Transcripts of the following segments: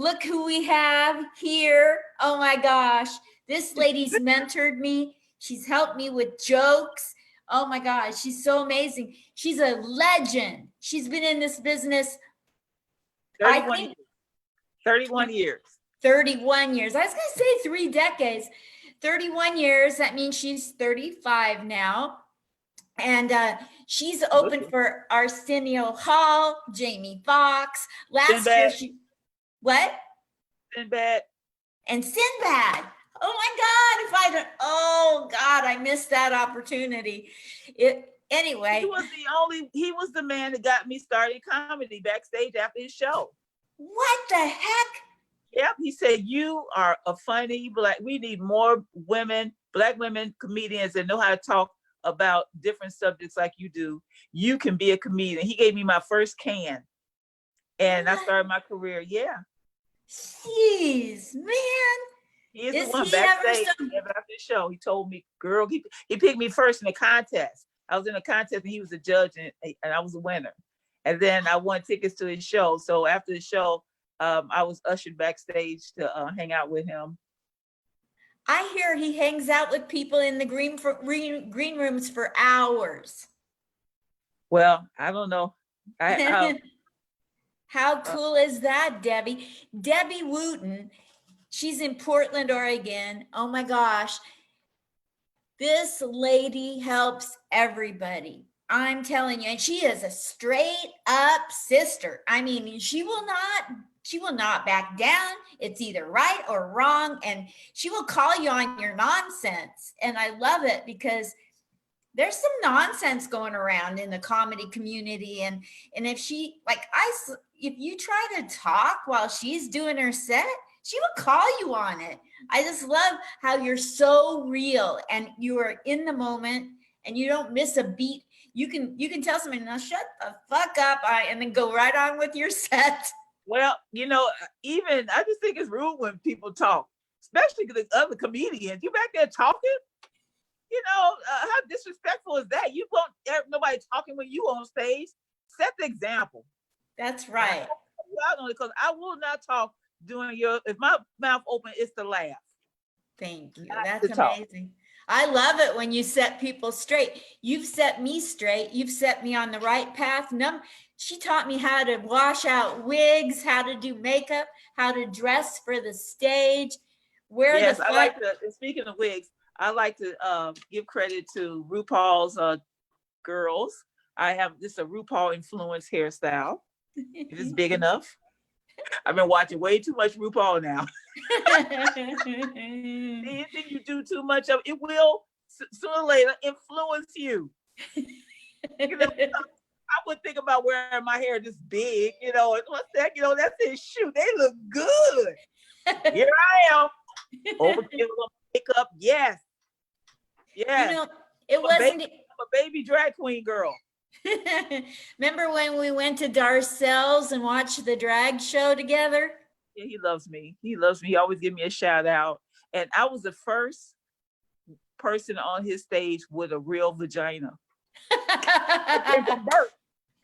look who we have here. Oh my gosh. This lady's mentored me. She's helped me with jokes. Oh my gosh, she's so amazing. She's a legend. She's been in this business, I 31 think, years. 31 years. 31 years. I was going to say 3 decades. 31 years. That means she's 35 now. And she's open for Arsenio Hall, Jamie Foxx. Last year, what? Sinbad. And Sinbad. Oh my God! Oh God, I missed that opportunity. Anyway. He was the man that got me started comedy backstage after his show. What the heck? Yep, he said, you are a funny we need more Black women comedians that know how to talk about different subjects like you do. You can be a comedian. He gave me my first can, and I started my career. Yeah. Jeez, man. He is the one backstage after the show. He told me, girl, he picked me first in the contest. I was in a contest and he was a judge, and I was a winner. And then I won tickets to his show. So after the show, I was ushered backstage to hang out with him. I hear he hangs out with people in the green rooms for hours. Well, I don't know. How cool is that, Debbie? Debbie Wooten, she's in Portland, Oregon. Oh my gosh. This lady helps everybody. I'm telling you, and she is a straight up sister. I mean, she will not back down. It's either right or wrong, and she will call you on your nonsense. And I love it because there's some nonsense going around in the comedy community. And if you try to talk while she's doing her set, she will call you on it. I just love how you're so real and you are in the moment and you don't miss a beat. You can tell somebody, now shut the fuck up, and then go right on with your set. Well, even I just think it's rude when people talk, especially the other comedians. You back there talking, how disrespectful is that? You won't have nobody talking when you on stage. Set the example. That's right. Because I will not talk if my mouth open, it's to laugh. Thank you. That's amazing. I love it when you set people straight. You've set me straight. You've set me on the right path. She taught me how to wash out wigs, how to do makeup, how to dress for the stage. Speaking of wigs, I like to give credit to RuPaul's girls. I have a RuPaul influence hairstyle. It is big enough. I've been watching way too much RuPaul now. Anything you do too much of, it will sooner or later influence you. I would think about wearing my hair this big, what's that? That's it. Shoot, they look good. Here I am. Overkill makeup. Yes. Yes. It wasn't a baby drag queen girl. Remember when we went to Darcel's and watched the drag show together? Yeah, he loves me. He always give me a shout out. And I was the first person on his stage with a real vagina. From birth.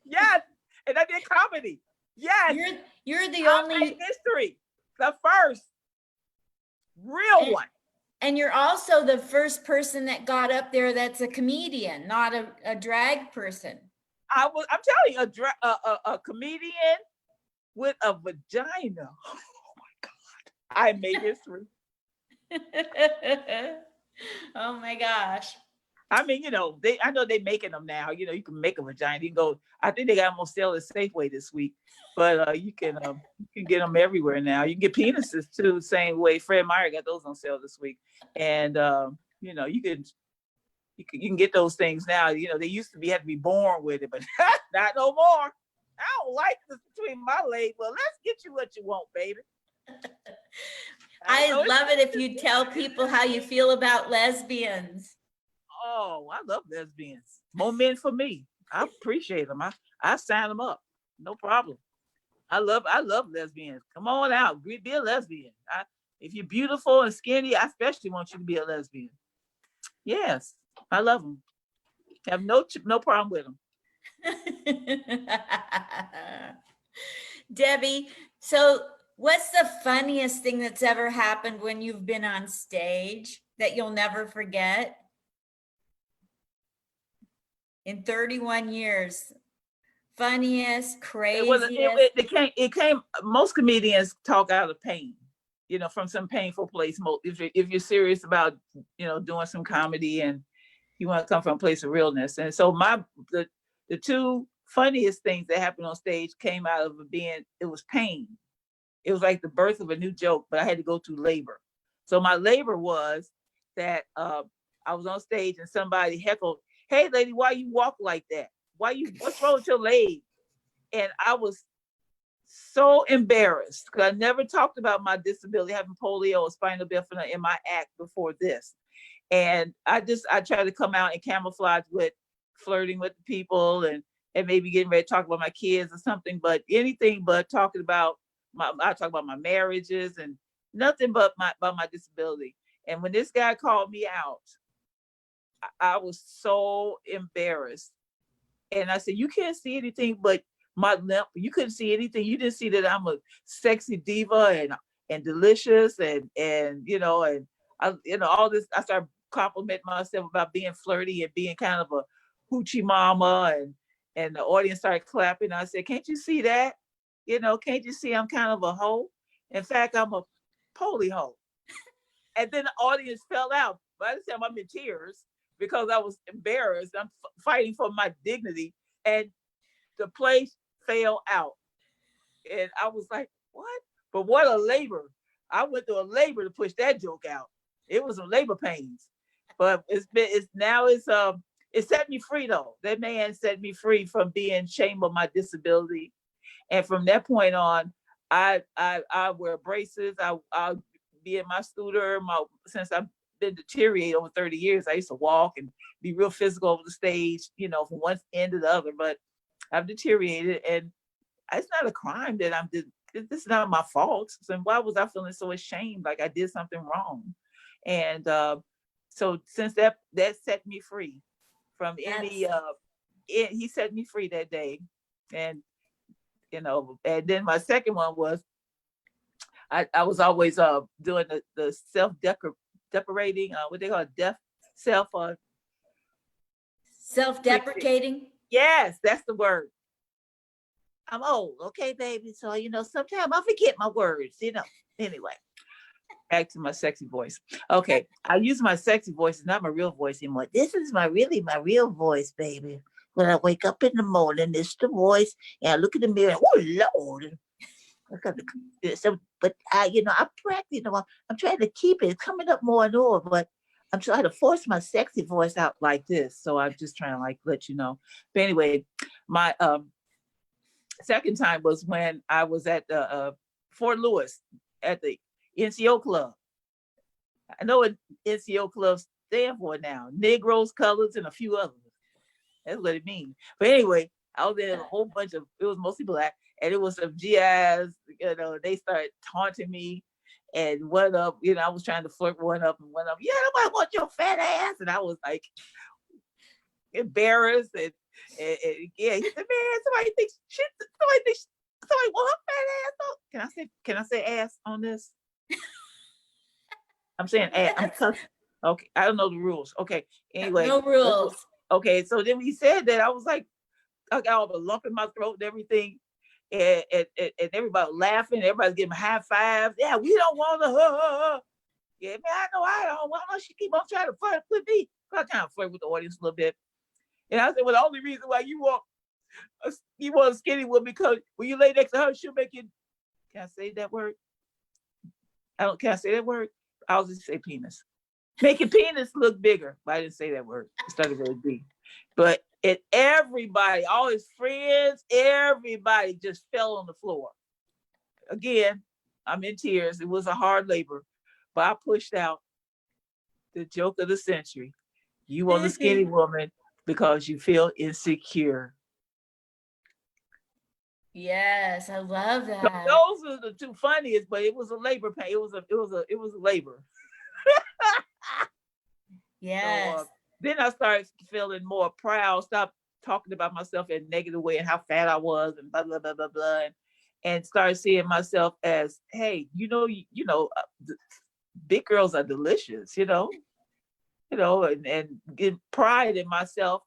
Yes. And I did comedy. Yes. You're the only history. The first real one. And you're also the first person that got up there that's a comedian, not a drag person. I'm telling you, a comedian with a vagina. Oh my God. I made history. Oh my gosh. I mean, I know they're making them now. You can make a vagina. You can go. I think they got them on sale at Safeway this week, but you can get them everywhere now. You can get penises too, the same way. Fred Meyer got those on sale this week, and you can get those things now. They used to had to be born with it, but not no more. I don't like this between my legs. Well, let's get you what you want, baby. I love it if you tell people how you feel about lesbians. Oh, I love lesbians. More men for me. I appreciate them. I sign them up. No problem. I love lesbians. Come on out. Be a lesbian. If you're beautiful and skinny, I especially want you to be a lesbian. Yes, I love them. Have no problem with them. Debbie, so What's the funniest thing that's ever happened when you've been on stage that you'll never forget? In 31 years, funniest, craziest. It came, most comedians talk out of pain, from some painful place. If you're serious about, doing some comedy and you want to come from a place of realness. And so the two funniest things that happened on stage came out of it was pain. It was like the birth of a new joke, but I had to go through labor. So my labor was that I was on stage and somebody heckled, "Hey lady, why you walk like that? What's wrong with your leg?" And I was so embarrassed because I never talked about my disability, having polio or spinal bifida in my act before this. And I tried to come out and camouflage with flirting with the people and maybe getting ready to talk about my kids or something, but anything but talking about I talk about my marriages and nothing but about my disability. And when this guy called me out, I was so embarrassed. And I said, "You can't see anything but my limp. You couldn't see anything. You didn't see that I'm a sexy diva and delicious and all this." I started complimenting myself about being flirty and being kind of a hoochie mama, and the audience started clapping. I said, "Can't you see that? Can't you see I'm kind of a hoe? In fact, I'm a poly hoe." And then the audience fell out. By this time, I'm in tears because I was embarrassed. I'm fighting for my dignity, and the place fell out. And I was like, "What?" But what a labor! I went through a labor to push that joke out. It was some labor pains, but it set me free though. That man set me free from being ashamed of my disability. And from that point on, I wear braces. I'll be in my scooter. Since I've been deteriorated over 30 years, I used to walk and be real physical over the stage, from one end to the other. But I've deteriorated, and it's not a crime that this is not my fault. So why was I feeling so ashamed, like I did something wrong? And so since that set me free from any, he set me free that day. And and then my second one was I was always doing the self-decorating, what they call it, Self-deprecating. Yes, that's the word. I'm old, okay, baby. So sometimes I forget my words. Anyway, back to my sexy voice. Okay, I use my sexy voice, it's not my real voice anymore. This is my real voice, baby. When I wake up in the morning, it's the voice, and I look in the mirror. Oh Lord! But I practice. I'm trying to keep it coming up more and more, but I'm trying to force my sexy voice out like this. So I'm just trying to let you know. But anyway, my second time was when I was at the Fort Lewis at the NCO Club. I know what NCO clubs stand for now: Negroes, colors, and a few others. That's what it means. But anyway, I was in a whole bunch of, it was mostly Black, and it was some GIs, they started taunting me. And one up, I was trying to flirt one up, and one up, "Yeah, nobody wants your fat ass." And I was like embarrassed. And yeah, he said, "Man, somebody thinks somebody want her fat ass." Oh, can I say ass on this? I'm saying ass. I'm cussing. Okay, I don't know the rules. Okay, anyway. No rules. Okay, so then when he said that, I was like, I got all the lump in my throat and everything, and everybody laughing, everybody's giving high fives. "Yeah, we don't want to." Yeah, man, I know I don't. Why don't she keep on trying to flirt with me? So I kind of flirt with the audience a little bit, and I said, "Well, the only reason why you want a skinny woman, because when you lay next to her, she'll make you." Can I say that word? Can I say that word? I'll just say penis. Make your penis look bigger. But I didn't say that word. It started with a D. But everybody, all his friends, everybody just fell on the floor. Again, I'm in tears. It was a hard labor, but I pushed out the joke of the century. You want a skinny woman because you feel insecure. Yes, I love So that. those are the two funniest, but it was a labor pain. It was a labor. Yes. So, then I started feeling more proud, stop talking about myself in a negative way and how fat I was and blah, blah, blah, blah, blah. and started seeing myself as, hey, big girls are delicious, and get pride in myself.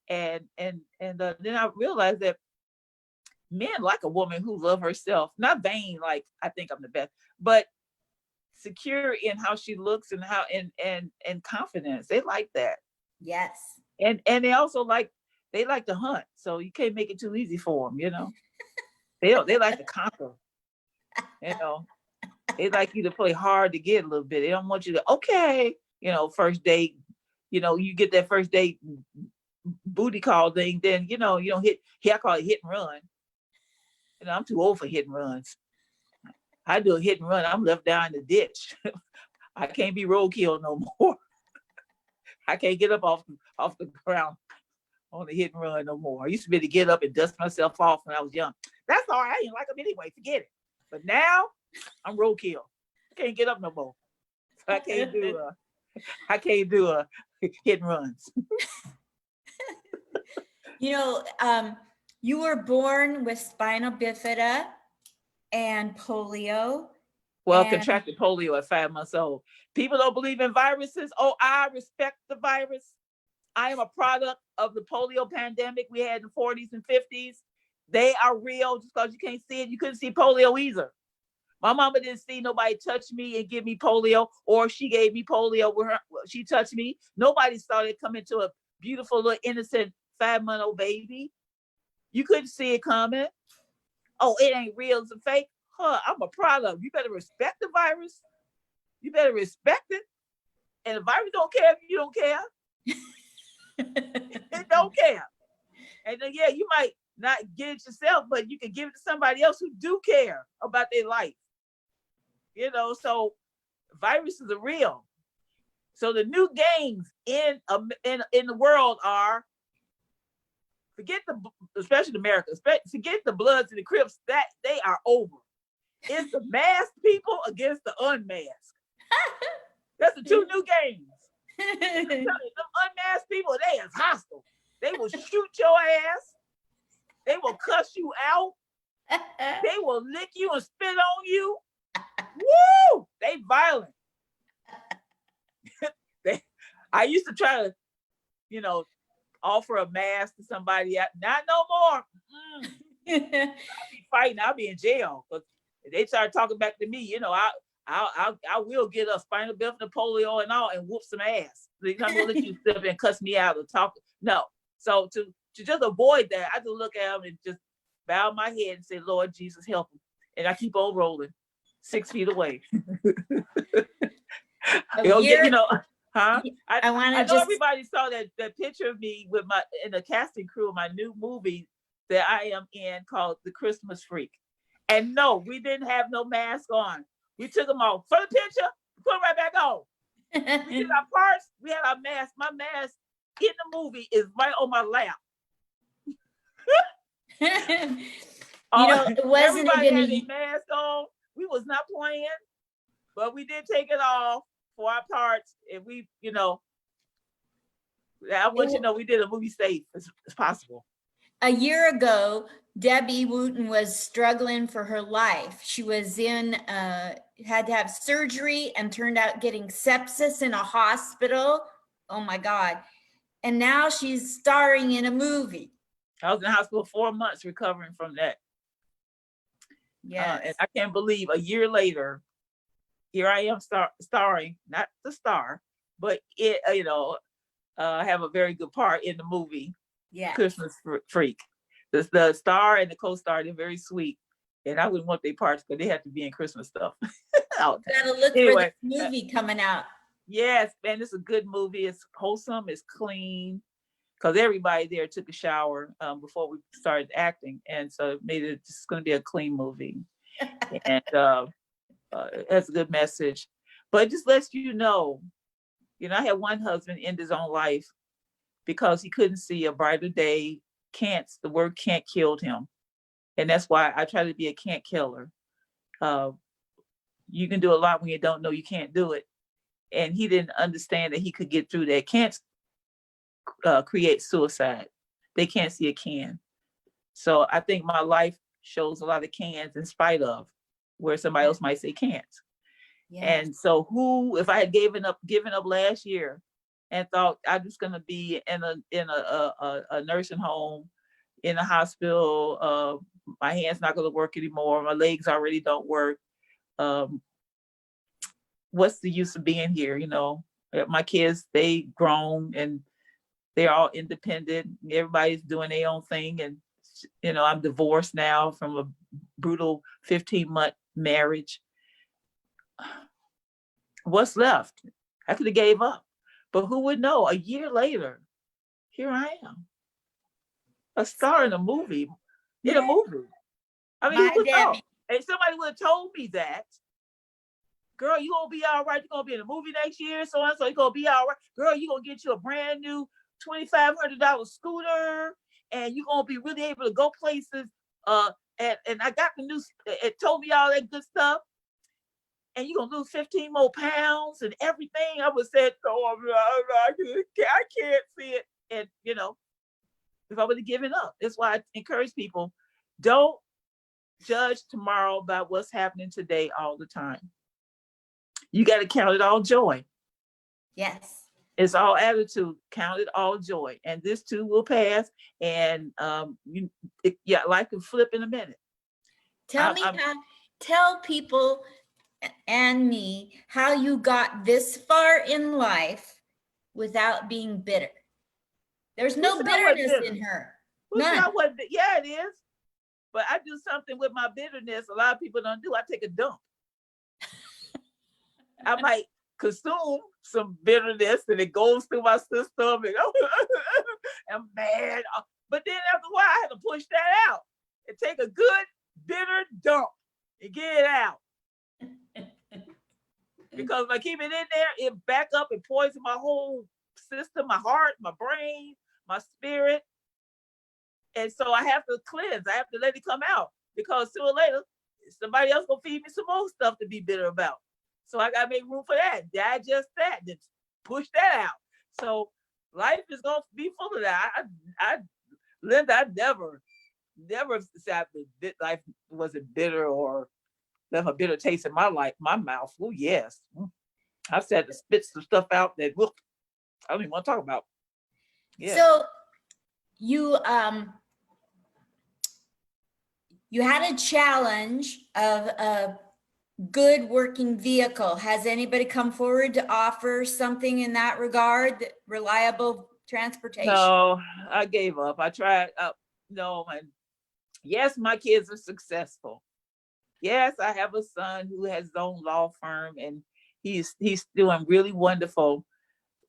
And then I realized that men like a woman who love herself, not vain, like I think I'm the best, but secure in how she looks and how and confidence. They like that. Yes. And they also like to hunt, so you can't make it too easy for them. They like to conquer. They like you to play hard to get a little bit. They don't want you to, okay, first date, you get that first date booty call thing, then you don't hit. Here I call it hit and run. I'm too old for hit and runs. I do a hit and run, I'm left down in the ditch. I can't be roadkill no more. I can't get up off the ground on the hit and run no more. I used to be able to get up and dust myself off when I was young. That's all right. I didn't like them anyway. Forget it. But now I'm roadkill. I can't get up no more. So I can't do a hit and runs. You were born with spinal bifida and polio. Well, contracted polio at 5 months old. People don't believe in viruses. Oh, I respect the virus. I am a product of the polio pandemic we had in the 40s and 50s. They are real. Just because you can't see it, you couldn't see polio either. My mama didn't see nobody touch me and give me polio, or she gave me polio with her. She touched me. Nobody started coming to a beautiful little innocent 5-month-old baby. You couldn't see it coming. Oh, it ain't real. It's a fake. I'm a product. You better respect the virus. You better respect it. And the virus don't care if you don't care. It don't care. And then, yeah, you might not get it yourself, but you can give it to somebody else who do care about their life. So viruses are real. So the new games in the world are, especially in America, forget the Bloods and the Crips, that they are over. It's the masked people against the unmasked. That's the two new games. Them unmasked people, they is hostile. They will shoot your ass. They will cuss you out. They will lick you and spit on you. Woo! They violent. I used to try to, offer a mask to somebody. Not no more. I'll be fighting. I'll be in jail. Because if they start talking back to me, I will get a spinal bifida, polio, and all, and whoop some ass. They're not gonna let you sit up and cuss me out or talk. No. So to just avoid that, I just look at them and just bow my head and say, Lord Jesus, help them. And I keep on rolling 6 feet away. Huh? I know everybody saw that picture of me in the casting crew of my new movie that I am in called The Christmas Freak. And no, we didn't have no mask on. We took them off for the picture, put them right back on. We did our parts, we had our mask. My mask in the movie is right on my lap. It wasn't everybody even had a mask on. We was not playing, but we did take it off for our parts, and we, I want you to know we did a movie safe as possible. A year ago, Debbie Wooten was struggling for her life. She was had to have surgery and turned out getting sepsis in a hospital. Oh my God. And now she's starring in a movie. I was in the hospital 4 months recovering from that. Yeah. And I can't believe a year later, here I am starring, not the star, but have a very good part in the movie. Yeah. Christmas Freak. The star and the co-star, they're very sweet. And I wouldn't want their parts because they have to be in Christmas stuff. Gotta look for the movie coming out. Yes, man, it's a good movie. It's wholesome, it's clean. Because everybody there took a shower before we started acting. And so it made it just going to be a clean movie. And it has a good message. But it just lets you know, I had one husband end his own life because he couldn't see a brighter day. The word can't killed him. And that's why I try to be a can't killer. You can do a lot when you don't know you can't do it. And he didn't understand that he could get through that. Can't create suicide. They can't see a can. So I think my life shows a lot of cans in spite of, where somebody else might say can't. Yes. And so if I had given up last year and thought I'm just gonna be in a nursing home, in a hospital, my hand's not gonna work anymore, my legs already don't work. What's the use of being here? My kids, they grown and they're all independent. Everybody's doing their own thing. And, I'm divorced now from a brutal 15-month marriage. What's left? I could have gave up, but who would know? A year later, here I am, a star in a movie. I mean, who would know? And somebody would have told me that, girl, you gonna be all right. You're gonna be in a movie next year, so and so. You're gonna be all right, girl. You're gonna get you a brand new $2,500 scooter, and you're gonna be really able to go places. And I got the news. It told me all that good stuff. And you're gonna lose 15 more pounds and everything. I would say, oh, I can't see it. And if I would have given up, that's why I encourage people: don't judge tomorrow by what's happening today all the time. You got to count it all joy. Yes. It's all attitude. Count it all joy, and this too will pass. And life can flip in a minute. Tell people and me how you got this far in life without being bitter. There's no bitterness in her. None. Yeah, it is. But I do something with my bitterness a lot of people don't do. I take a dump. I might consume some bitterness and it goes through my system and I'm mad. But then after a while, I had to push that out and take a good bitter dump and get it out. Because if I keep it in there, it back up and poison my whole system, my heart, my brain, my spirit. And so I have to cleanse. I have to let it come out, because sooner or later, somebody else gonna feed me some more stuff to be bitter about. So I gotta make room for that, digest that, then push that out. So life is gonna be full of that. Linda, I never said that life wasn't bitter or left a bitter taste in my mouth. Oh yes, I've said to spit some stuff out that I don't even want to talk about. Yeah. So you had a challenge of a good working vehicle. Has anybody come forward to offer something in that regard, reliable transportation? No, I gave up. I tried. No, and yes, my kids are successful. Yes, I have a son who has his own law firm and he's doing really wonderful.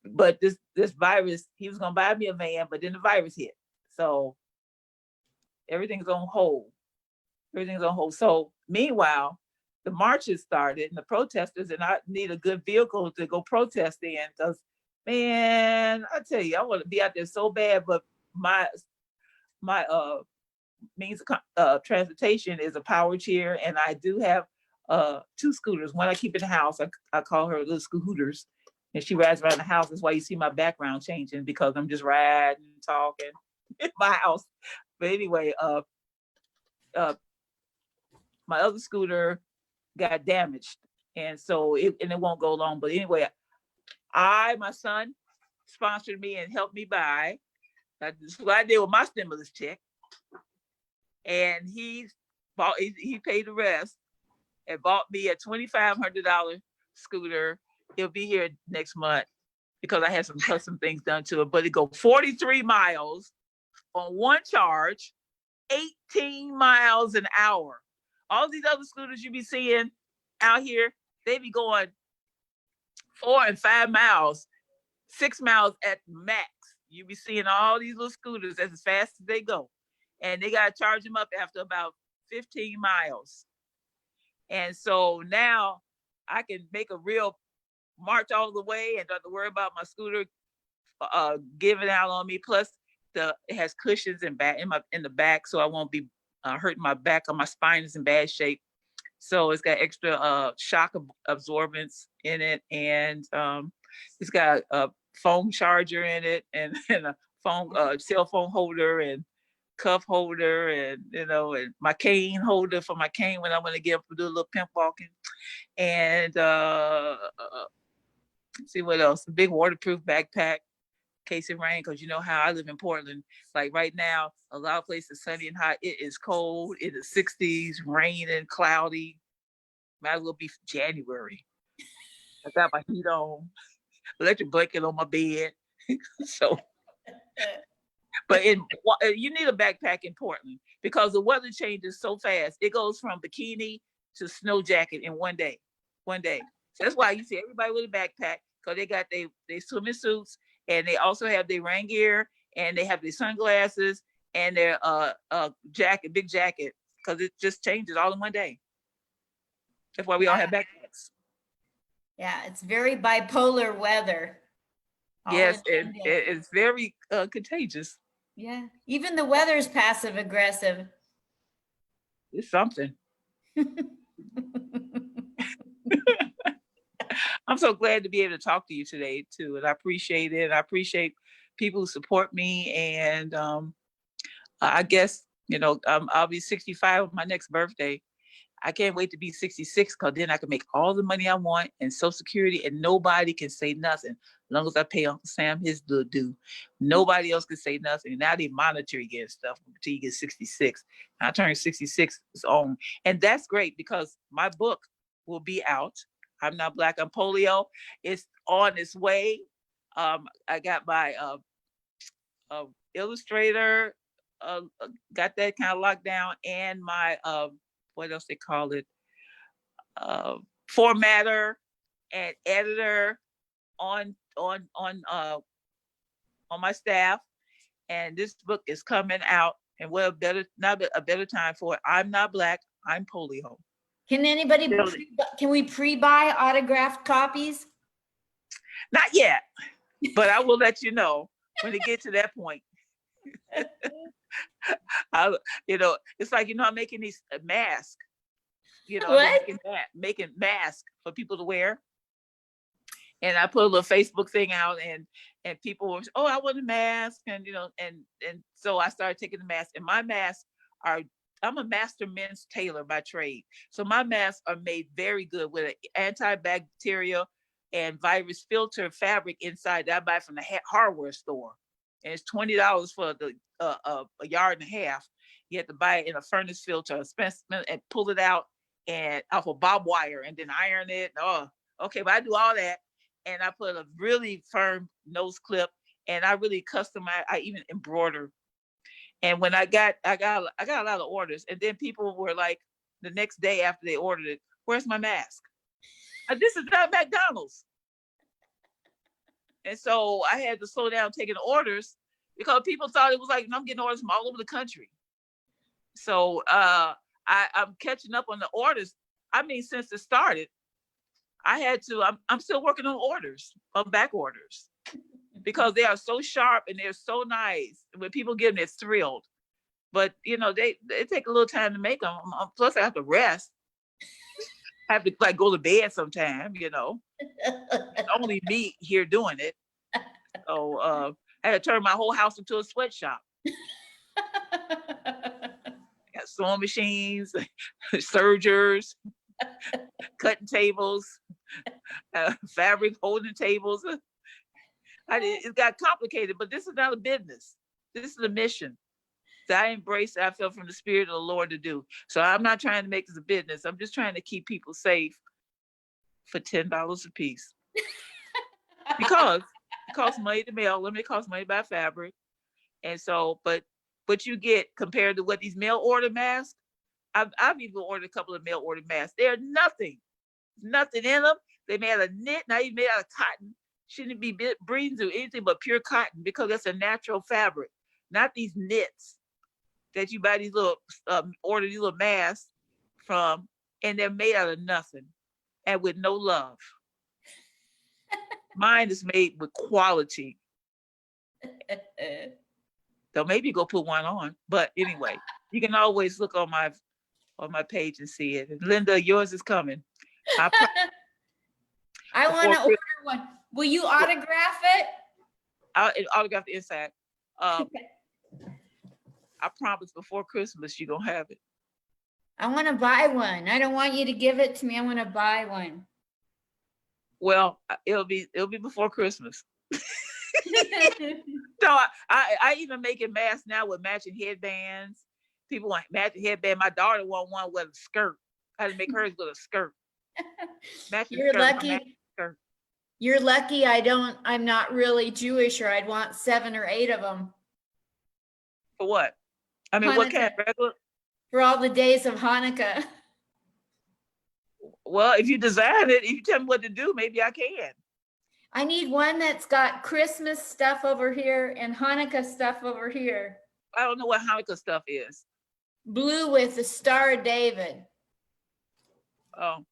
But this virus, he was gonna buy me a van, but then the virus hit. So everything's on hold. So meanwhile, the marches started and the protesters, and I need a good vehicle to go protest in, because man, I tell you, I want to be out there so bad, but my means of transportation is a power chair, and I do have 2 scooters. One I keep in the house. I call her little scooters, and she rides around the house. That's why you see my background changing, because I'm just riding and talking in my house. But anyway, my other scooter got damaged, and so it won't go long. But anyway, my son sponsored me and helped me buy. That's what I did with my stimulus check. And he paid the rest and bought me a $2,500 scooter. He'll be here next month because I had some custom things done to it. But it go 43 miles on one charge, 18 miles an hour. All these other scooters you be seeing out here, they be going 4 and 5 miles, 6 miles at max. You be seeing all these little scooters as fast as they go. And they got to charge them up after about 15 miles. And so now I can make a real march all the way and don't have to worry about my scooter giving out on me. Plus, it has cushions in the back, so I won't be hurting my back, or my spine is in bad shape. So it's got extra shock absorbance in it, and it's got a phone charger in it, and a phone cell phone holder, and cuff holder, and and my cane holder for my cane when I want to get up and do a little pimp walking. And see what else? A big waterproof backpack in case it rains, because you know how I live in Portland. Like right now, a lot of places sunny and hot. It is cold. It is 60s, raining, cloudy. Might as well be January. I got my heat on, electric blanket on my bed. So, but you need a backpack in Portland because the weather changes so fast. It goes from bikini to snow jacket in one day. One day. So that's why you see everybody with a backpack, because they got they swimming suits, and they also have their rain gear, and they have their sunglasses and their jacket, big jacket, because it just changes all in one day. That's why we all have backpacks. Yeah, it's very bipolar weather. Yes, it's very contagious. Yeah, even the weather's passive aggressive. It's something. I'm so glad to be able to talk to you today too, and I appreciate it. I appreciate people who support me, and I guess I'll be 65 on my next birthday. I can't wait to be 66, because then I can make all the money I want and Social Security, and nobody can say nothing. As long as I pay Uncle Sam his little due, nobody else can say nothing. Now they monitor you getting stuff until you get 66. And I turn 66 on, and that's great because my book will be out. I'm Not Black, I'm Polio. It's on its way. I got my illustrator, got that kind of locked down, and my what else they call it, formatter and editor on my staff. And this book is coming out, and what a better time for it. I'm Not Black, I'm Polio. Can can we pre-buy autographed copies? Not yet, but I will let you know when it gets to that point. It's like, I'm making these masks. Making masks for people to wear. And I put a little Facebook thing out, and people were, oh, I want a mask, and and so I started taking the mask. And my masks I'm a master men's tailor by trade, so my masks are made very good with an antibacterial and virus filter fabric inside that I buy from the hardware store, and it's $20 for the a yard and a half. You have to buy it in a furnace filter, and pull it out and off of barbed wire, and then iron it. Oh, okay, but I do all that, and I put a really firm nose clip, and I really customize. I even embroider. And when I got a lot of orders, and then people were like, the next day after they ordered it, "Where's my mask?" This is not McDonald's. And so I had to slow down taking orders, because people thought it was like, I'm getting orders from all over the country. So I'm catching up on the orders. I mean, since it started, I had to. I'm still working on orders, on back orders, because they are so sharp and they're so nice. When people get them, they're thrilled. But they take a little time to make them. Plus, I have to rest. I have to go to bed sometime. It's only me here doing it. So I had to turn my whole house into a sweatshop. Got sewing machines, sergers, cutting tables, fabric holding tables. It got complicated, but this is not a business. This is a mission that I embrace, that I feel from the Spirit of the Lord to do. So I'm not trying to make this a business. I'm just trying to keep people safe for $10 a piece. Because it costs money to mail them, it costs money to buy fabric. And so, but you get, compared to what these mail order masks, I've even ordered a couple of mail order masks. They're nothing in them. They made out of knit, not even made out of cotton. Shouldn't be breathing through anything but pure cotton, because that's a natural fabric, not these knits that you buy these little order these little masks from, and they're made out of nothing and with no love. Mine is made with quality. So maybe go put one on. But anyway, you can always look on my page and see it. And Linda, yours is coming. I want to order one. Will you autograph it? I'll autograph the inside. I promise before Christmas you're gonna have it. I want to buy one. I don't want you to give it to me. I want to buy one. Well, it'll be before Christmas. So I even making masks now with matching headbands. People want matching headband. My daughter want one with a skirt. I had to make hers with a skirt. Matching You're skirt, lucky. skirt. You're lucky I'm not really Jewish, or I'd want 7 or 8 of them. For what? I mean, what kind of regular? For all the days of Hanukkah. Well, if you design it, if you tell me what to do, maybe I can. I need one that's got Christmas stuff over here and Hanukkah stuff over here. I don't know what Hanukkah stuff is. Blue with the Star of David. Oh.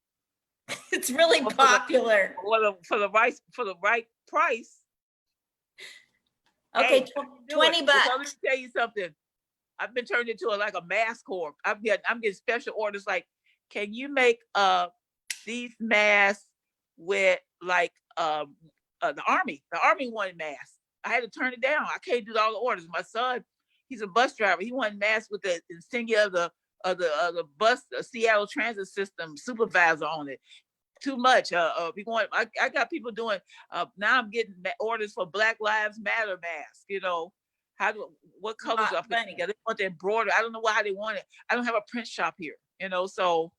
It's really popular. For the right price. Okay, hey, $20. Let me tell you something. I've been turned into like a mask corp. I'm getting special orders. Like, can you make these masks with like the army? The army wanted masks. I had to turn it down. I can't do all the orders. My son, he's a bus driver. He wanted masks with the insignia of the bus Seattle Transit System supervisor on it. Too much. I got people doing. Now I'm getting orders for Black Lives Matter masks. You know, what colors are put together? They want the embroidery. I don't know how they want it. I don't have a print shop here. You know, so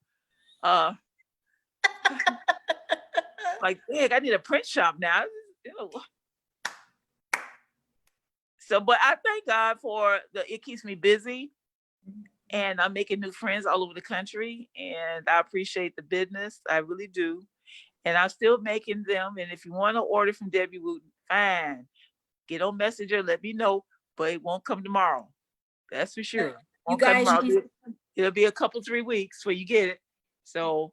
like, heck, I need a print shop now. You know. So, but I thank God for it keeps me busy, and I'm making new friends all over the country, and I appreciate the business. I really do. And I'm still making them. And if you want to order from Debbie Wooten, fine. Get on Messenger, let me know, but it won't come tomorrow. That's for sure. You guys, it'll be a couple, 3 weeks before you get it. So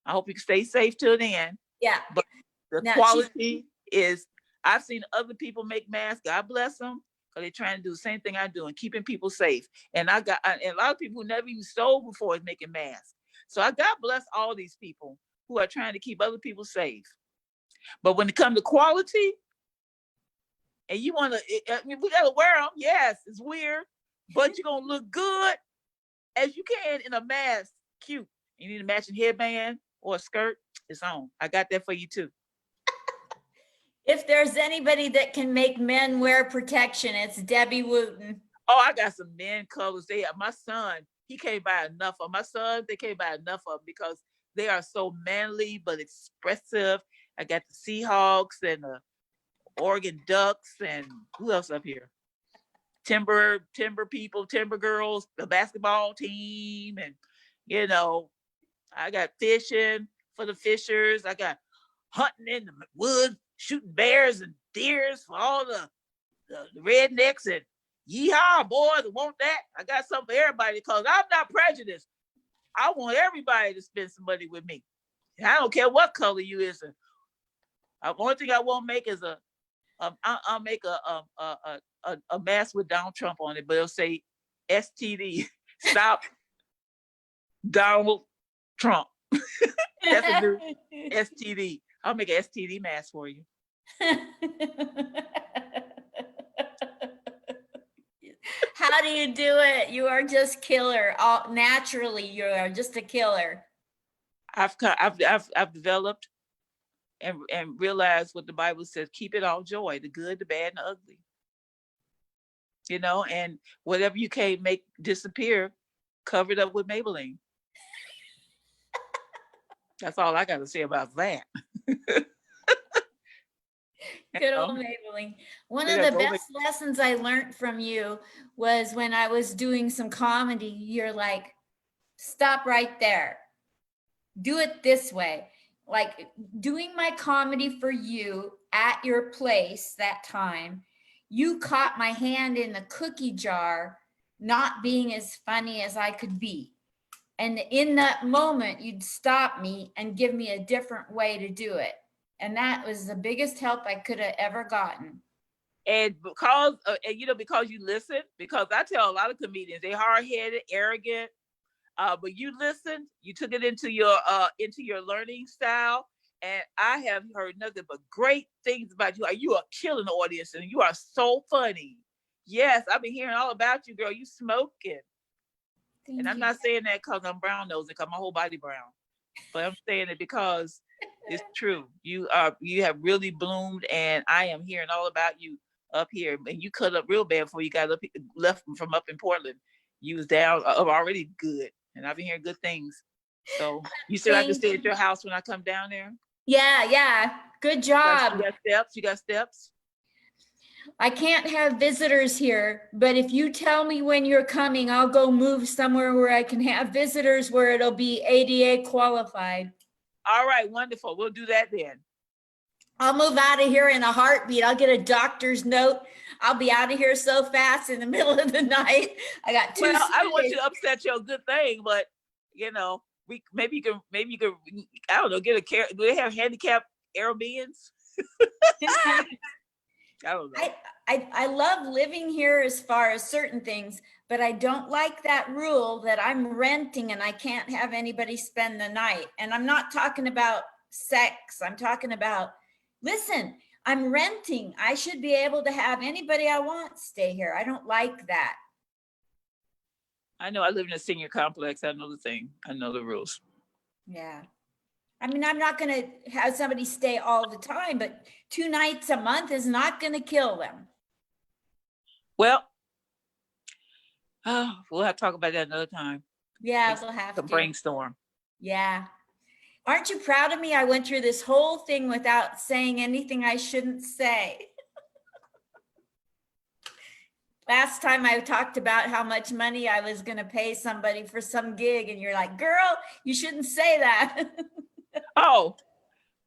I hope you can stay safe till then. Yeah. But the quality is, I've seen other people make masks. God bless them. Because they're trying to do the same thing I do and keeping people safe. And and a lot of people who never even sold before is making masks. So I God bless all these people who are trying to keep other people safe. But when it comes to quality, and you want to, I mean, we got to wear them. Yes, it's weird, but you're going to look good as you can in a mask. Cute. You need a matching headband or a skirt, it's on. I got that for you too. If there's anybody that can make men wear protection, it's Debbie Wooten. Oh, I got some men colors. My son, he can't buy enough of. My son, they can't buy enough of because they are so manly but expressive. I got the Seahawks and the Oregon Ducks and who else up here? Timber people, Timber girls, the basketball team, and you know, I got fishing for the fishers. I got hunting in the woods, shooting bears and deers for all the rednecks and yeehaw boys that want that. I got something for everybody because I'm not prejudiced. I want everybody to spend some money with me. I don't care what color you is. The only thing I won't make is I'll make a mask with Donald Trump on it, but it'll say STD. Stop Donald Trump. That's a new STD. I'll make an STD mask for you. How do you do it? You are just killer. Naturally, you are just a killer. I've developed and realized what the Bible says: keep it all joy, the good, the bad, and the ugly. You know, and whatever you can't make disappear, cover it up with Maybelline. That's all I got to say about that. Good old Maybelline. One of the best lessons I learned from you was when I was doing some comedy. You're like, stop right there. Do it this way. Like doing my comedy for you at your place that time, you caught my hand in the cookie jar, not being as funny as I could be. And in that moment, you'd stop me and give me a different way to do it. And that was the biggest help I could have ever gotten. And because, because you listen, because I tell a lot of comedians, they're hard-headed, arrogant, but you listened, you took it into your learning style. And I have heard nothing but great things about you. You are killing the audience and you are so funny. Yes, I've been hearing all about you, girl. You smoking. Thank And I'm you. not saying that because I'm brown nosing, because my whole body brown. But I'm saying it because it's true. You have really bloomed, and I am hearing all about you up here. And you cut up real bad before you got up left from up in Portland. You was down already good, and I've been hearing good things. So you said I can stay at your house when I come down there. Yeah. Good job. You got steps. You got steps. I can't have visitors here, but if you tell me when you're coming, I'll go move somewhere where I can have visitors where it'll be ADA qualified. All right, wonderful. We'll do that then. I'll move out of here in a heartbeat. I'll get a doctor's note. I'll be out of here so fast in the middle of the night. I got two. Well, I don't want you to upset your good thing, but you know, maybe you can I don't know, get a care. Do they have handicapped Airbnbs? I don't know. I love living here as far as certain things, but I don't like that rule that I'm renting and I can't have anybody spend the night. And I'm not talking about sex. I'm talking about, listen, I'm renting. I should be able to have anybody I want stay here. I don't like that. I know I live in a senior complex. I know the thing. I know the rules. Yeah. I mean, I'm not going to have somebody stay all the time, but 2 nights a month is not going to kill them. Well, we'll have to talk about that another time. Yeah, we'll have to brainstorm. Yeah. Aren't you proud of me? I went through this whole thing without saying anything I shouldn't say. Last time I talked about how much money I was going to pay somebody for some gig, and you're like, girl, you shouldn't say that. Oh,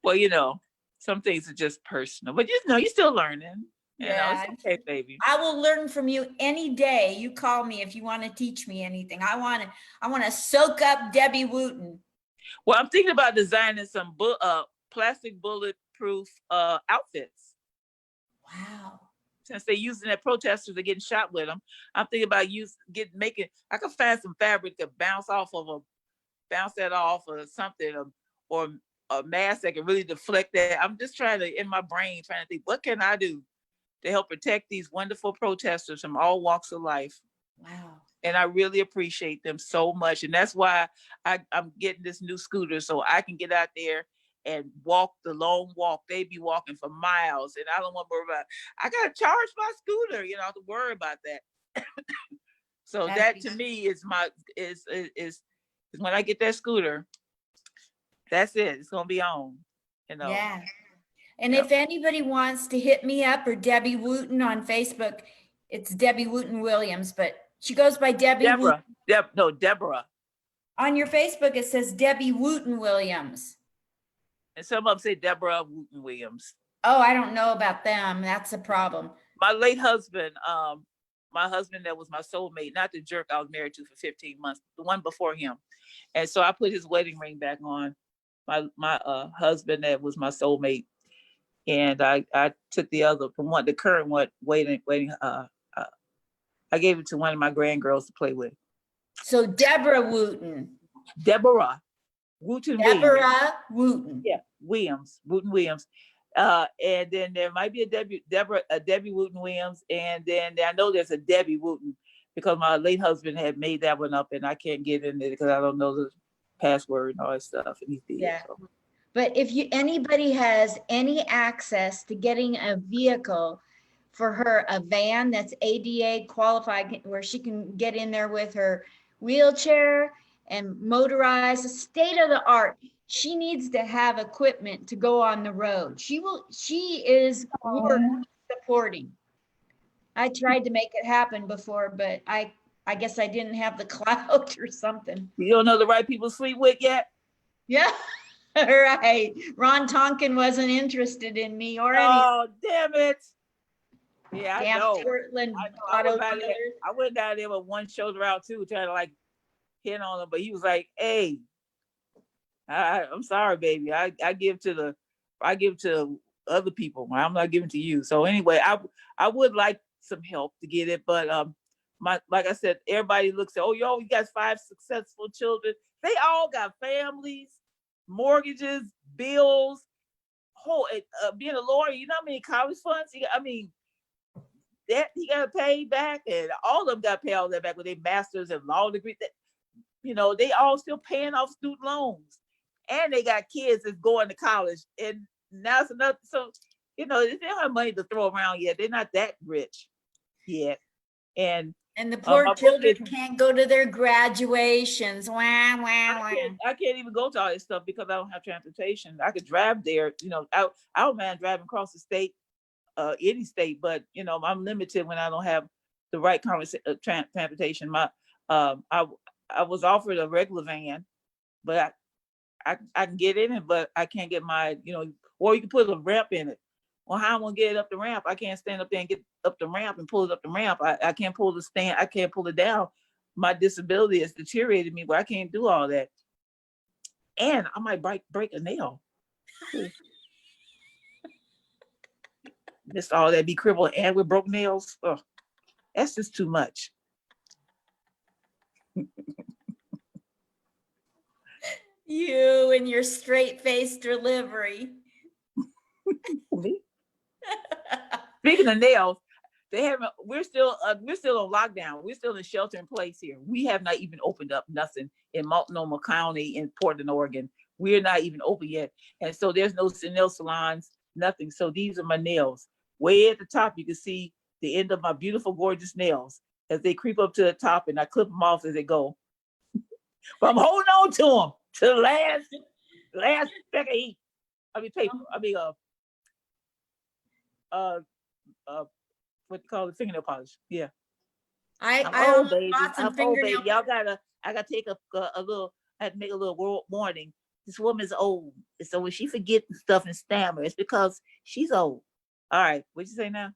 well, you know, some things are just personal, but you're still learning. Yeah. It's okay, baby. I will learn from you any day. You call me if you want to teach me anything. I want to soak up Debbie Wooten. Well, I'm thinking about designing some plastic bulletproof outfits. Wow. Since they're using that protesters are getting shot with them, I'm thinking about I could find some fabric to bounce that off or something, or a mask that can really deflect that. I'm just trying to think, what can I do to help protect these wonderful protesters from all walks of life? Wow. And I really appreciate them so much. And that's why I'm getting this new scooter, so I can get out there and walk the long walk. They be walking for miles, and I don't want to worry about, I got to charge my scooter, I have to worry about that. So that to me is when I get that scooter, that's it. It's going to be on, Yeah. And if anybody wants to hit me up or Debbie Wooten on Facebook, it's Debbie Wooten-Williams, but she goes by Debbie. Deborah. On your Facebook, it says Debbie Wooten-Williams. And some of them say Deborah Wooten-Williams. Oh, I don't know about them. That's a problem. My late husband, my husband that was my soulmate, not the jerk I was married to for 15 months, the one before him. And so I put his wedding ring back on my husband that was my soulmate. And I took the current one, I gave it to one of my grandgirls to play with. So Deborah Wooten. Deborah Wooten. Deborah Wooten. Yeah, Wooten-Williams. And then there might be a Debbie Wooten-Williams, and then I know there's a Debbie Wooten because my late husband had made that one up, and I can't get in there because I don't know the password and all that stuff. And so. But if anybody has any access to getting a vehicle for her, a van that's ADA qualified, where she can get in there with her wheelchair and motorized, state of the art. She needs to have equipment to go on the road. She is worth supporting. I tried to make it happen before, but I guess I didn't have the clout or something. You don't know the right people to sleep with yet? Yeah, right. Ron Tonkin wasn't interested in me or anything. Oh, damn it. Yeah, I know. Portland I went down there with one shoulder out too, trying to hit on him, but he was like, "Hey, I'm sorry, baby. I give to other people. I'm not giving to you." So anyway, I would like some help to get it, but like I said, everybody looks at, oh, you got 5 successful children. They all got families, mortgages, bills. Being a lawyer, you know how many college funds? debt he got to pay back, and all of them got to pay all that back with their masters and law degrees. They all still paying off student loans, and they got kids that's going to college, and now it's another. So they don't have money to throw around yet. They're not that rich yet, and the poor my children can't go to their graduations. Wah, wah, wah. I can't even go to all this stuff because I don't have transportation. I could drive there. I don't mind driving across the state, any state, but I'm limited when I don't have the right transportation. I was offered a regular van, but I can get in it, but I can't get my, or you can put a ramp in it. Well, how am I gonna get it up the ramp? I can't stand up there and get up the ramp and pull it up the ramp. I can't pull the stand. I can't pull it down. My disability has deteriorated me, but I can't do all that. And I might break a nail. Just all that, be crippled and with broke nails. Oh, that's just too much. You and your straight face delivery. Speaking of nails, we're still on lockdown. We're still in shelter in place here. We have not even opened up nothing in Multnomah County in Portland, Oregon. We're not even open yet. And so there's no nail salons, nothing. So these are my nails. Way at the top, you can see the end of my beautiful, gorgeous nails as they creep up to the top, and I clip them off as they go. But I'm holding on to them to the last speck of heat. Paper. What you call it, fingernail polish. Yeah. I old, baby. bought some I'm old, fingernail. baby. I gotta take a little. I had to make a little warning. This woman's old, so when she forgets stuff and stammer, it's because she's old. All right, what'd you say now?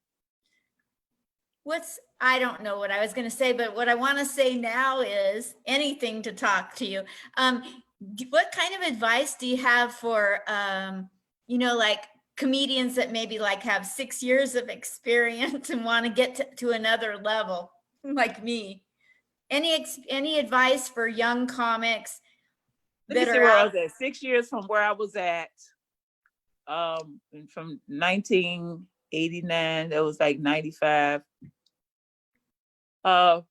I don't know what I was going to say, but what I want to say now is anything to talk to you. What kind of advice do you have for, like comedians that maybe like have 6 years of experience and want to get to another level like me? Any advice for young comics? Let me see where I was at. 6 years from where I was at, from 1989, that was like 95. I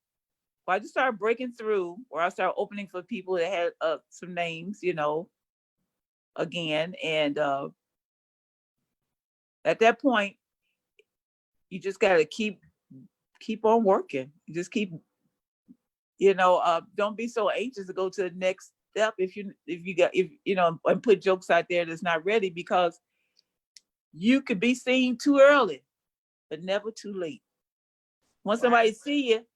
just started breaking through, or I started opening for people that had some names, again. And at that point, you just got to keep on working. You just keep, don't be so anxious to go to the next step and put jokes out there that's not ready, because you could be seen too early, but never too late. Once somebody see you,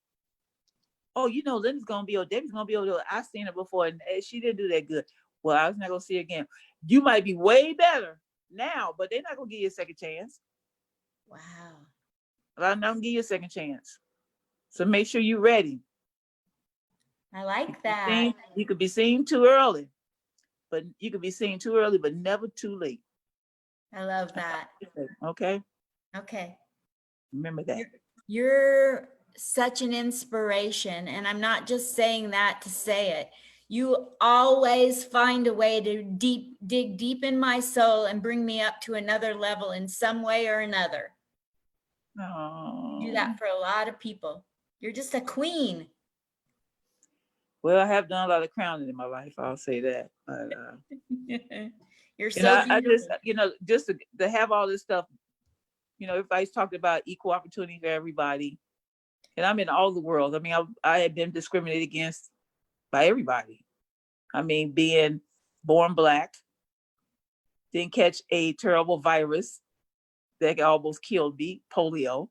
Linda's gonna be, or Debbie's gonna be able to. I've seen her before, and she didn't do that good. Well, I was not gonna see her again. You might be way better now, but they're not gonna give you a second chance. Wow. I'm not gonna give you a second chance. So make sure you're ready. I like that. You could be seen too early, but never too late. I love that. Okay. Okay. Remember that. You're such an inspiration, and I'm not just saying that to say it. You always find a way to dig deep in my soul and bring me up to another level in some way or another. Oh. You do that for a lot of people. You're just a queen. Well, I have done a lot of crowning in my life, I'll say that. But you're so beautiful. I just to have all this stuff, everybody's talking about equal opportunity for everybody. And I'm in all the world. I had been discriminated against by everybody. Being born Black, didn't catch a terrible virus that almost killed me, polio,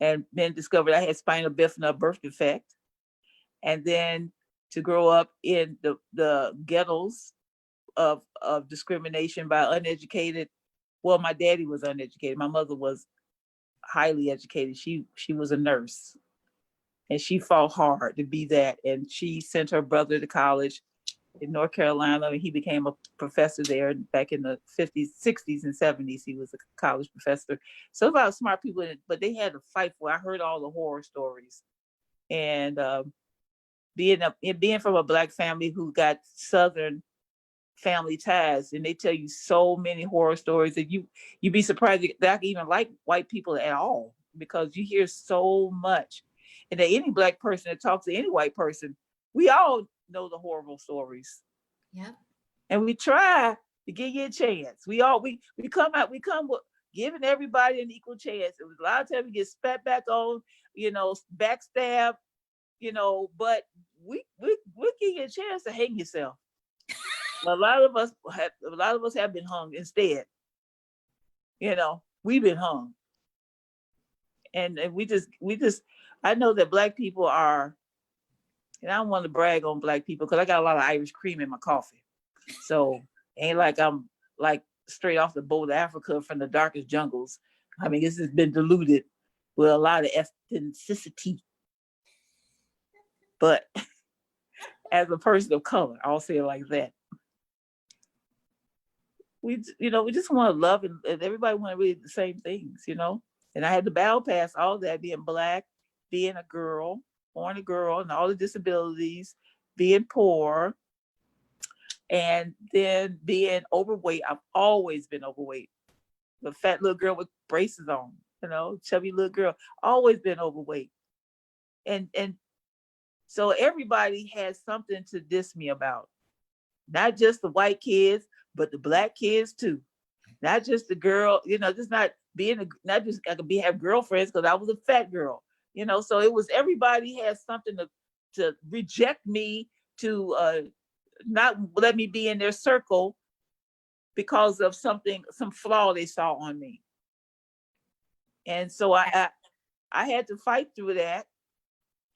and then discovered I had spinal bifida birth defect. And then to grow up in the ghettos of discrimination by uneducated. Well, my daddy was uneducated. My mother was highly educated. She was a nurse, and she fought hard to be that. And she sent her brother to college in North Carolina, and he became a professor there back in the 50s, 60s, and 70s. He was a college professor. So a lot of smart people in it, but they had to fight for it. I heard all the horror stories. And being from a Black family who got Southern family ties, and they tell you so many horror stories that you'd be surprised that I can even like white people at all. because you hear so much. And that any Black person that talks to any white person, we all know the horrible stories. Yep. And we try to give you a chance. We come with giving everybody an equal chance. It was a lot of times we get spat back on, backstab, but we'll give you a chance to hang yourself. A lot of us have been hung instead. We've been hung. And we just I know that Black people are, and I don't want to brag on Black people because I got a lot of Irish cream in my coffee. So ain't like I'm like straight off the boat of Africa from the darkest jungles. I mean, this has been diluted with a lot of ethnicity. But as a person of color, I'll say it like that. We just want to love and everybody want to read the same things, And I had to battle past all that, being Black, being a girl, born a girl, and all the disabilities, being poor, and then being overweight. I've always been overweight. The fat little girl with braces on, chubby little girl, always been overweight. And so everybody has something to diss me about. Not just the white kids, but the Black kids too. Not just the girl, just not just I could have girlfriends because I was a fat girl, so it was everybody has something to reject me, to not let me be in their circle because of some flaw they saw on me. And so I had to fight through that.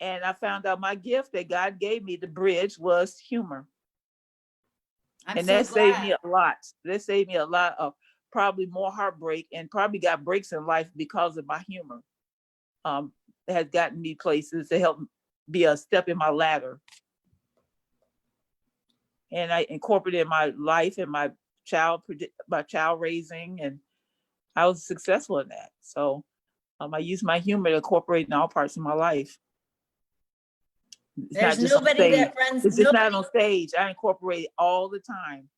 And I found out my gift that God gave me, the bridge, was humor. That saved me a lot. That saved me a lot of probably more heartbreak, and probably got breaks in life because of my humor. Has gotten me places to help be a step in my ladder. And I incorporated in my life and my child raising, and I was successful in that. So I use my humor to incorporate in all parts of my life. There's nobody that runs. It's just not on stage. I incorporate it all the time.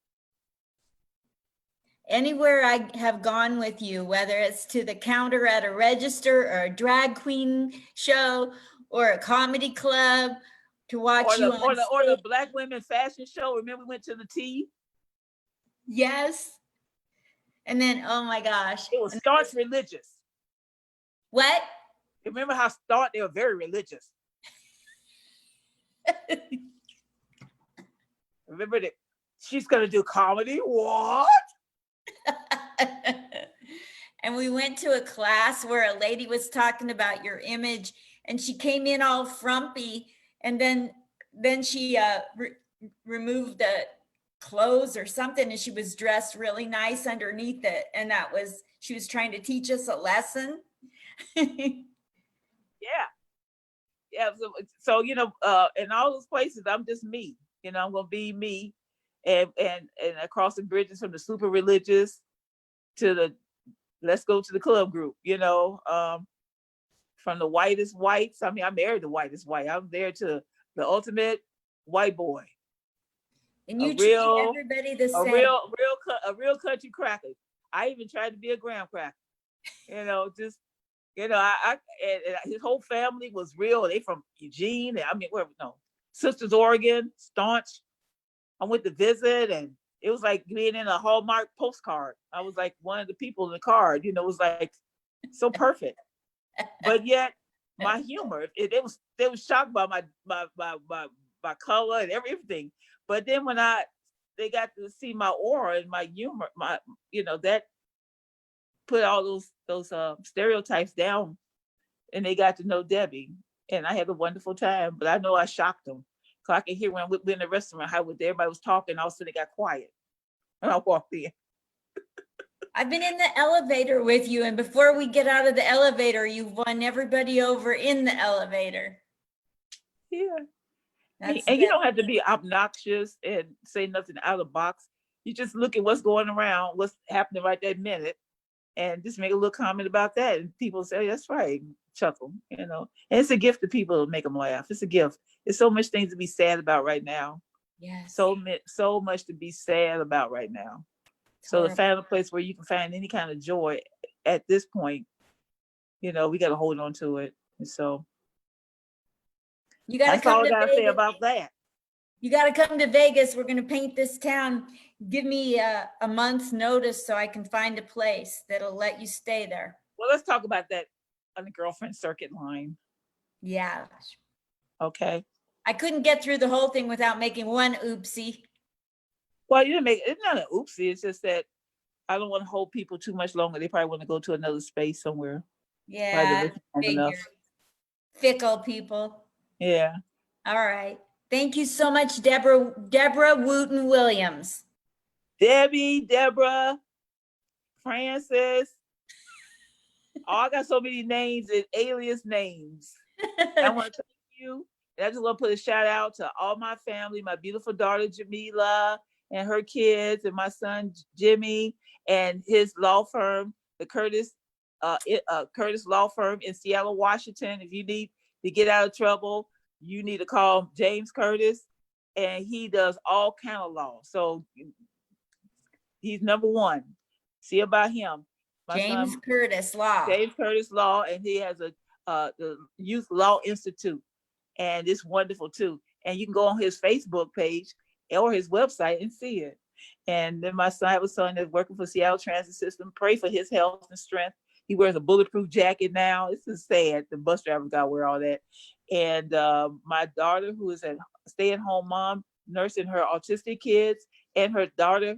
Anywhere I have gone with you, whether it's to the counter at a register or a drag queen show or a comedy club to watch you on or the Black women fashion show. Remember we went to the tea? Yes. And then, oh my gosh. It was staunch religious. What? Remember how staunch they were very religious. Remember that she's gonna do comedy? What? And we went to a class where a lady was talking about your image, and she came in all frumpy, and then she removed the clothes or something, and she was dressed really nice underneath it, and she was trying to teach us a lesson. Yeah. So in all those places, I'm just me. I'm gonna be me, and across the bridges from the super religious to the let's go to the club group. From the whitest whites. I mean, I married the whitest white. I'm there to the ultimate white boy. And you treat everybody the same. A real country cracker. I even tried to be a graham cracker. Just. And his whole family was real. They from Eugene. Sisters, Oregon, staunch. I went to visit, and it was like being in a Hallmark postcard. I was like one of the people in the card. It was like so perfect. But yet, my humor. They was shocked by my color and everything. But then when they got to see my aura and my humor, that put all those stereotypes down, and they got to know Debbie, and I had a wonderful time. But I know I shocked them, because I could hear when we were in the restaurant how everybody was talking. All of a sudden, they got quiet, and I walked in. I've been in the elevator with you, and before we get out of the elevator, you've won everybody over in the elevator. Yeah, and you don't have to be obnoxious and say nothing out of the box. You just look at what's going around, what's happening right that minute, and just make a little comment about that, and people say, "That's right," chuckle, And it's a gift to people to make them laugh. It's a gift. There's so much things to be sad about right now. Yes. So much to be sad about right now. So to find a place where you can find any kind of joy at this point you know, we got to hold on to it. And so You got to that's all come I to got to say Vegas. about that. You got to come to Vegas. We're going to paint this town. Give me a month's notice so I can find a place that'll let you stay there. Well, let's talk about that on the girlfriend circuit line. Yeah. Okay. I couldn't get through the whole thing without making one oopsie. Well, you didn't make it's not an oopsie. It's just that I don't want to hold people too much longer. They probably want to go to another space somewhere. Yeah, figure. Fickle people. Yeah. All right. Thank you so much, Deborah Wooten-Williams. Debbie, Deborah, Francis. Oh, I got so many names and alias names. I want to thank you. And I just want to put a shout out to all my family, my beautiful daughter, Jamila, and her kids, and my son, Jimmy, and his law firm, the Curtis Law Firm in Seattle, Washington. If you need to get out of trouble, you need to call James Curtis, and he does all kind of law. So he's number one. See about him. James Curtis Law. James Curtis Law, and he has the Youth Law Institute, and it's wonderful too. And you can go on his Facebook page or his website and see it. And then my son, I have a son that's working for Seattle Transit System. Pray for his health and strength. He wears a bulletproof jacket now. This is sad. The bus driver got to wear all that. And my daughter, who is a stay-at-home mom, nursing her autistic kids, and her daughter,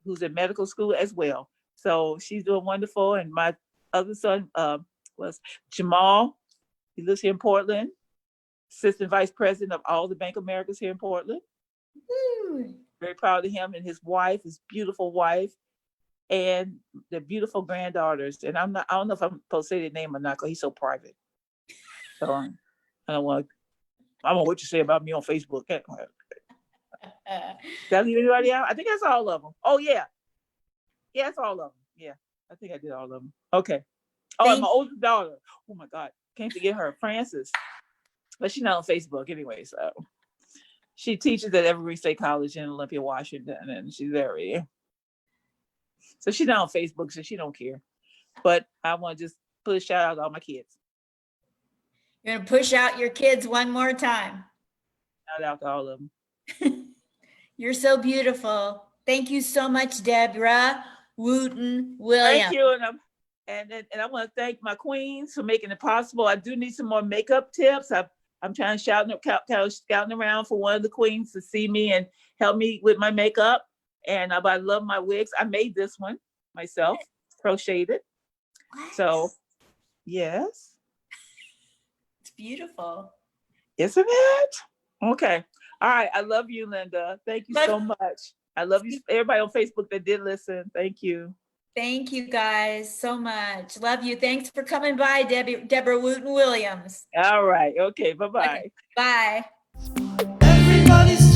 who's in medical school as well. So she's doing wonderful. And my other son was Jamal. He lives here in Portland, assistant vice president of all the Bank of Americas here in Portland. Woo. Very proud of him and his wife, his beautiful wife, and the beautiful granddaughters. And I don't know if I'm supposed to say their name or not, because he's so private. So I don't want what you say about me on Facebook. Did I leave anybody out? I think that's all of them. Oh, yeah. Yeah, that's all of them. Yeah, I think I did all of them. Okay. Oh, and my oldest daughter. Oh, my God. Can't forget her, Frances. But she's not on Facebook anyway, so. She teaches at Evergreen State College in Olympia, Washington, and she's very. So she's not on Facebook, so she don't care. But I want to just put a shout out to all my kids. You're going to push out your kids one more time. Shout out to all of them. You're so beautiful. Thank you so much, Deborah Wooten-Williams. Thank you. And I want to thank my queens for making it possible. I do need some more makeup tips. I'm trying to scouting around for one of the queens to see me and help me with my makeup. And I love my wigs. I made this one myself, crocheted it. What? So, yes. It's beautiful. Isn't it? Okay. All right. I love you, Linda. Thank you so much. I love you, everybody on Facebook that did listen. Thank you. Thank you guys so much. Love you. Thanks for coming by, Deborah Wooten-Williams. All right. Okay. Bye-bye. Okay. Bye. Everybody's